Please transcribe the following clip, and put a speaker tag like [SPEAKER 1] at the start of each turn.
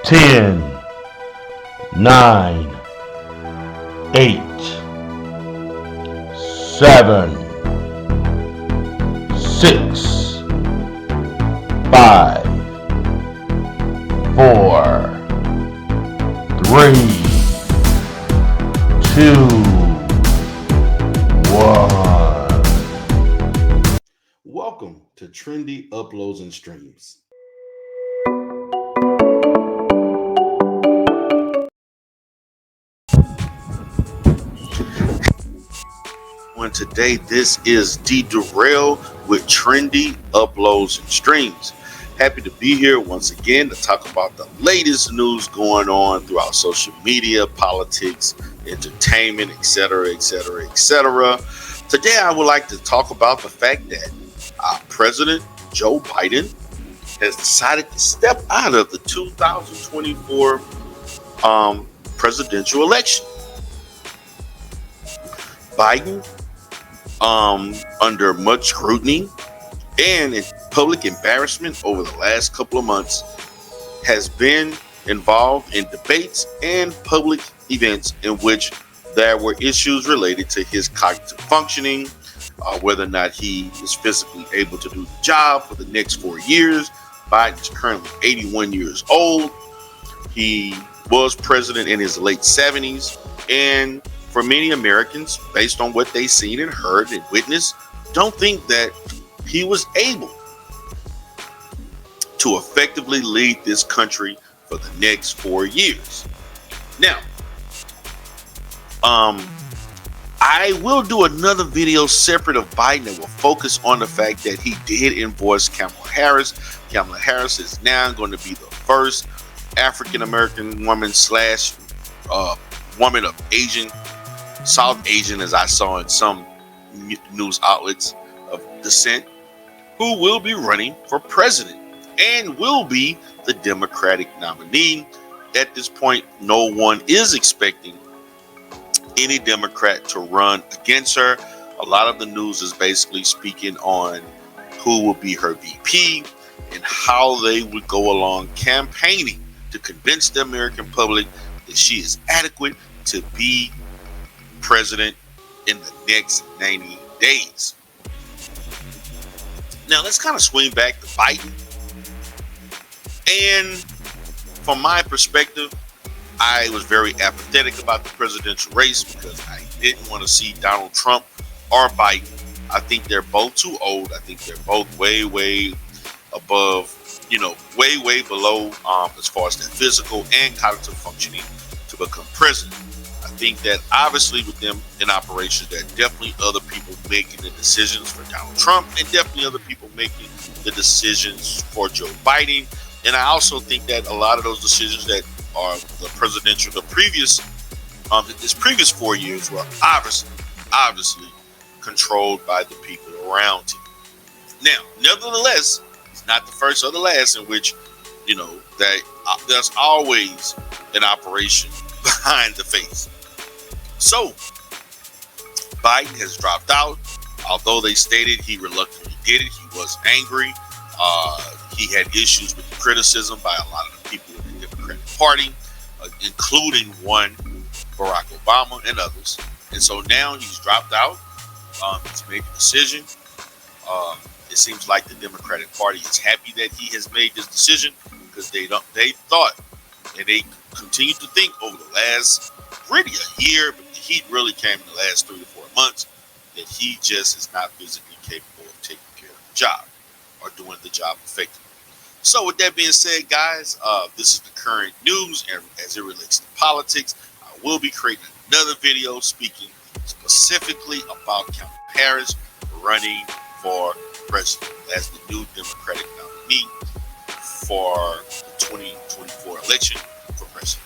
[SPEAKER 1] 10, 9, 8, 7, 6, 5, 4, 3, 2, 1.
[SPEAKER 2] Welcome to Trendy Uploads and Streams. When today, this is D Darrell with Trendy Uploads and Streams. Happy to be here once again to talk about the latest news going on throughout social media, politics, entertainment, etc., etc., etc. Today, I would like to talk about the fact that President Joe Biden has decided to step out of the 2024 presidential election. Biden, under much scrutiny and public embarrassment over the last couple of months, has been involved in debates and public events in which there were issues related to his cognitive functioning, whether or not he is physically able to do the job for the next 4 years. Biden is currently 81 years old. He was president in his late 70s, and for many Americans, based on what they've seen and heard and witnessed, don't think that he was able to effectively lead this country for the next 4 years. Now, I will do another video separate of Biden that will focus on the fact that he did endorse Kamala Harris. Kamala Harris is now going to be the first African-American woman slash woman of Asian, South Asian, as I saw in some news outlets of descent, who will be running for president and will be the Democratic nominee. At this point, no one is expecting any Democrat to run against her. A lot of the news is basically speaking on who will be her VP and how they would go along campaigning to convince the American public that she is adequate to be president in the next 90 days. Now let's kind of swing back to Biden. And from my perspective, I was very apathetic about the presidential race because I didn't want to see Donald Trump or Biden. I think they're both too old. I think they're both way above, way below as far as their physical and cognitive functioning to become president. I think that obviously with them in operation, there are definitely other people making the decisions for Donald Trump and definitely other people making the decisions for Joe Biden. And I also think that a lot of those decisions that are the previous 4 years were obviously controlled by the people around him. Now, nevertheless, it's not the first or the last in which, that there's always an operation behind the face. So, Biden has dropped out. Although they stated he reluctantly did it, he was angry. He had issues with the criticism by a lot of the people in the Democratic Party, including one, Barack Obama, and others. And so now he's dropped out. He's made a decision. It seems like the Democratic Party is happy that he has made this decision because they thought and they continued to think over the last really a year, but the heat really came in the last 3 to 4 months, that he just is not physically capable of taking care of the job or doing the job effectively. So with that being said, guys, this is the current news as it relates to politics. I will be creating another video speaking specifically about Kamala Harris running for president as the new Democratic nominee for the 2024 election for president.